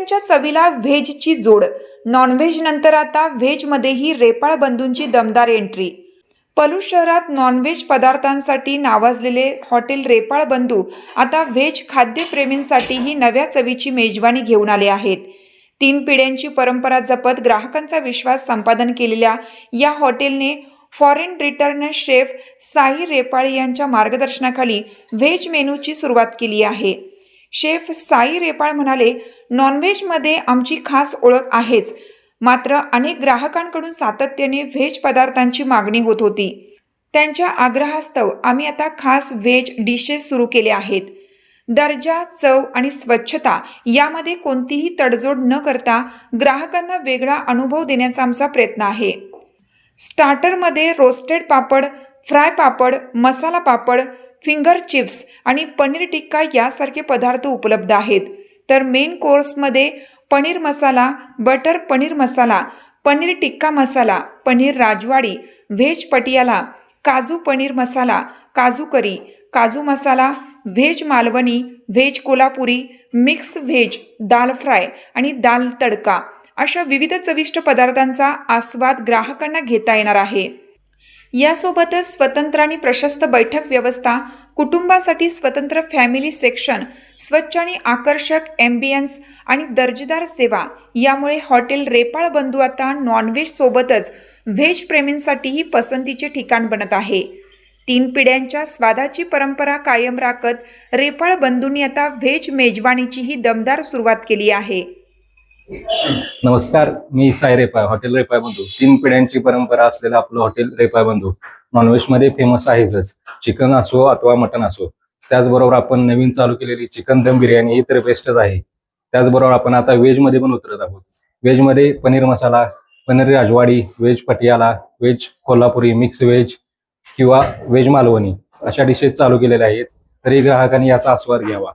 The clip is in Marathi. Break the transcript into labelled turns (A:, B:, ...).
A: पिढ्यांच्या चवीला व्हेजची जोड. नॉनव्हेज नंतर आता व्हेजमध्येही रेपाळ बंधूंची दमदार एंट्री. पलूस शहरात नॉनव्हेज पदार्थांसाठी नावाजलेले हॉटेल रेपाळ बंधू आता व्हेज खाद्यप्रेमींसाठीही नव्या चवीची मेजवानी घेऊन आले आहेत. 3 पिढ्यांची परंपरा जपत ग्राहकांचा विश्वास संपादन केलेल्या या हॉटेलने फॉरेन रिटर्न शेफ साई रेपाळ यांच्या मार्गदर्शनाखाली व्हेज मेनूची सुरुवात केली आहे. शेफ साई रेपाळ म्हणाले, नॉनव्हेजमध्ये आमची खास ओळख आहेच, मात्र अनेक ग्राहकांकडून सातत्याने व्हेज पदार्थांची मागणी होत होती. त्यांच्या आग्रहास्तव आम्ही आता खास व्हेज डिशेस सुरू केले आहेत. दर्जा, चव आणि स्वच्छता यामध्ये कोणतीही तडजोड न करता ग्राहकांना वेगळा अनुभव देण्याचा आमचा प्रयत्न आहे. स्टार्टरमध्ये रोस्टेड पापड, फ्राय पापड, मसाला पापड, फिंगर चिप्स आणि पनीर टिक्का यासारखे पदार्थ उपलब्ध आहेत. तर मेन कोर्समध्ये paneer masala, butter paneer masala, paneer tikka masala, paneer Rajwadi, veg Patiala, kaju paneer masala, kaju curry, kaju masala, veg Malvani, veg Kolhapuri, mix veg, dal fry आणि दाल तडका अशा विविध चविष्ट पदार्थांचा आस्वाद ग्राहकांना घेता येणार आहे. यासोबतच स्वतंत्र आणि प्रशस्त बैठक व्यवस्था, कुटुंबासाठी स्वतंत्र फॅमिली सेक्शन, स्वच्छ आणि आकर्षक एम्बियन्स आणि दर्जेदार सेवा यामुळे हॉटेल रेपाळ बंधू आता नॉनव्हेज सोबतच व्हेज प्रेमींसाठीही पसंतीचे ठिकाण बनत आहे. 3 पिढ्यांच्या स्वादाची परंपरा कायम राखत रेपाळ बंधूंनी आता व्हेज मेजवानीचीही दमदार सुरुवात केली आहे.
B: नमस्कार, मी साई रेपाळ, हॉटेल रेपाळ बंधू. 3 पिढ्यांची परंपरा असलेलं आपलं हॉटेल रेपाळ बंधू नॉनव्हेजमध्ये फेमस आहेच. चिकन असो अथवा मटन असो. त्याचबरोबर आपण नवीन चालू केलेली चिकन दम बिर्याणी ही तर बेस्टच आहे. त्याचबरोबर आपण आता व्हेजमध्ये पण उतरत आहोत. व्हेजमध्ये paneer masala, paneer Rajwadi, veg Patiala, veg Kolhapuri, mix veg किंवा व्हेज मालवणी अशा डिशेस चालू केलेल्या आहेत. तरी ग्राहकांनी याचा आस्वाद घ्यावा.